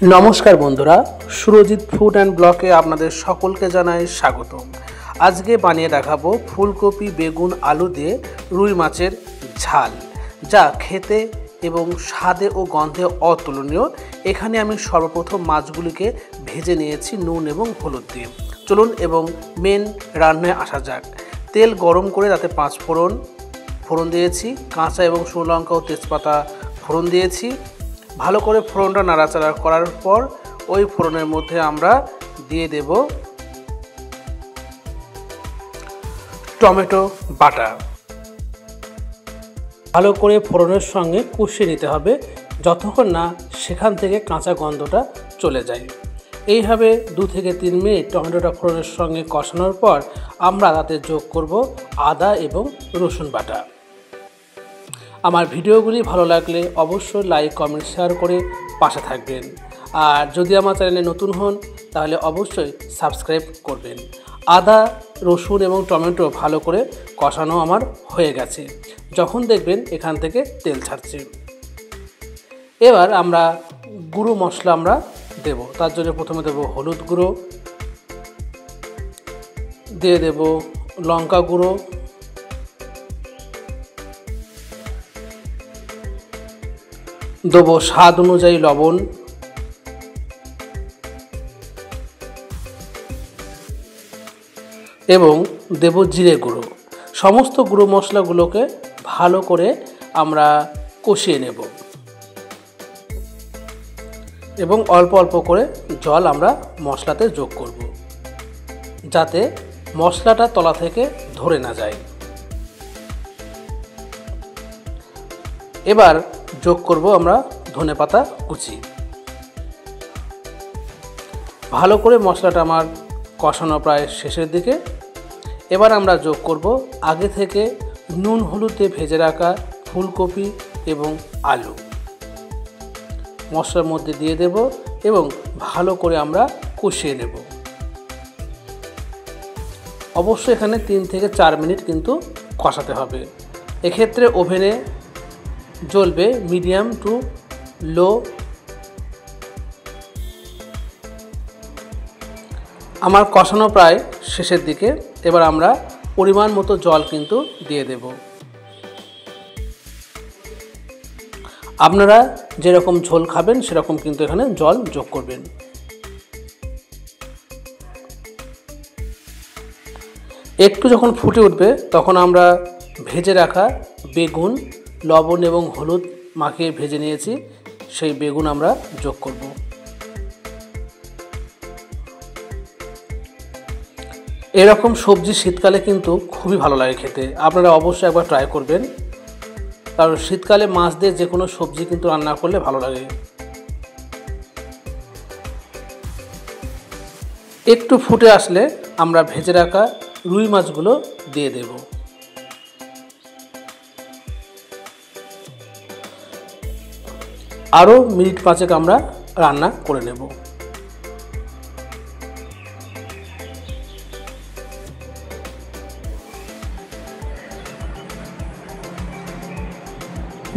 नमस्कार बंधुरा Surjit food and ब्लगे आपनादेर सकलके जानाई स्वागतम। आज के बानिये देखाबो फुलकपि बेगुन आलू दिए रुई माछेर झाल, जा खेते एवं स्वादे और गंधे अतुलनीय। एखाने आमी सर्वप्रथम माछगुलिके भेजे निয়েছি নুন এবং হলুদ দিয়ে। चलुन एवं मेन रान्नाय आसा जाक। तेल गरम करे ताते पाँच फोड़न दिएছি, काँचा एवं शुकनो लंका और तेजपाता फोड़न दिएছি। ভালো করে ফোড়নটা নাড়াচাড়া করার পর ওই ফোড়নের মধ্যে আমরা দিয়ে দেব টমেটো বাটা। ভালো করে ফোড়নের সঙ্গে কষিয়ে নিতে হবে যতক্ষণ না সেখান থেকে কাঁচা গন্ধটা চলে যায়। এইভাবে 2 থেকে 3 মিনিট টমেটোটা ফোড়নের সঙ্গে কষানোর পর আমরা তাতে যোগ করব আদা এবং রসুন বাটা। আমার ভিডিওগুলি ভালো লাগলে অবশ্যই লাইক কমেন্ট শেয়ার করে পাশে থাকবেন। আর যদি আমার চ্যানেলে নতুন হন তাহলে অবশ্যই সাবস্ক্রাইব করবেন। আদা রসুন এবং টমেটো ভালো করে কষানো আমার হয়ে গেছে। যখন দেখবেন এখান থেকে তেল ছাড়ছে, এবার আমরা গুঁড়ো মশলা আমরা দেব। তার জন্য প্রথমে দেব হলুদ গুঁড়ো, দিয়ে দেব লঙ্কা গুঁড়ো, দেবো স্বাদ অনুযায়ী লবণ, এবং দেব জিরে গুঁড়ো। সমস্ত গুঁড়ো মশলাগুলোকে ভালো করে আমরা কষিয়ে নেব এবং অল্প অল্প করে জল আমরা মশলাতে যোগ করব যাতে মশলাটা তলা থেকে ধরে না যায়। এবার যোগ করব আমরা ধনেপাতা কুচি। ভালো করে মশলাটা আমার কষানো প্রায় শেষের দিকে। এবার আমরা যোগ করব আগে থেকে নুন হলুদ দিয়ে ভেজে রাখা ফুলকপি এবং আলু। মশলার মধ্যে দিয়ে দেব এবং ভালো করে আমরা কষিয়ে নেব। অবশ্যই এখানে 3 থেকে 4 মিনিট কিন্তু কষাতে হবে। এক্ষেত্রে ওভেনে জ্বলবে মিডিয়াম টু লো। আমার কষানো প্রায় শেষের দিকে। এবার আমরা পরিমাণ মতো জল কিন্তু দিয়ে দেব। আপনারা যেরকম ঝোল খাবেন সেরকম কিন্তু এখানে জল যোগ করবেন। একটু যখন ফুটে উঠবে তখন আমরা ভেজে রাখা বেগুন লবণ এবং হলুদ মাখিয়ে ভেজে নিয়েছি সেই বেগুন আমরা যোগ করব। এরকম সবজি শীতকালে কিন্তু খুবই ভালো লাগে খেতে। আপনারা অবশ্যই একবার ট্রাই করবেন, কারণ শীতকালে মাছ দিয়ে যে কোনো সবজি কিন্তু রান্না করলে ভালো লাগে। একটু ফুটে আসলে আমরা ভেজে রাখা রুই মাছগুলো দিয়ে দেব। আরও মিনিট 5 আমরা রান্না করে নেব।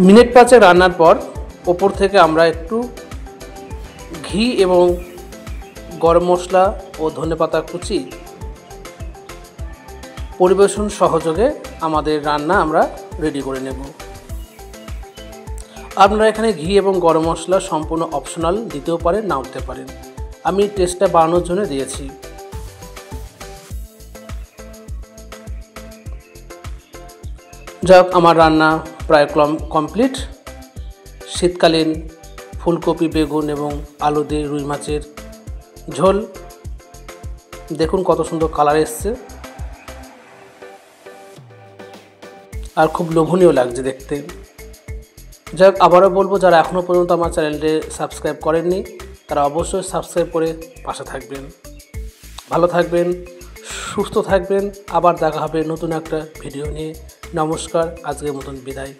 মিনিট 5 রান্নার পর ওপর থেকে আমরা একটু ঘি এবং গরম মশলা ও ধনেপাতা কুচি পরিবেশন সহযোগে আমাদের রান্না আমরা রেডি করে নেব। আপনারা এখানে ঘি এবং গরম মশলা সম্পূর্ণ অপশনাল, দিতেও পারেন নাও দিতে পারেন। আমি টেস্টটা বাড়ানোর জন্য দিয়েছি। যাক, আমার রান্না প্রায় কমপ্লিট। শীতকালীন ফুলকপি বেগুন এবং আলু দিয়ে রুই মাছের ঝোল দেখুন কত সুন্দর কালার এসছে আর খুব লোভনীয় লাগছে দেখতে। যাক, আবারও বলবো যারা এখনও পর্যন্ত আমার চ্যানেলটি সাবস্ক্রাইব করেননি তারা অবশ্যই সাবস্ক্রাইব করে পাশে থাকবেন। ভালো থাকবেন, সুস্থ থাকবেন। আবার দেখা হবে নতুন একটা ভিডিও নিয়ে। নমস্কার, আজকের মতন বিদায়।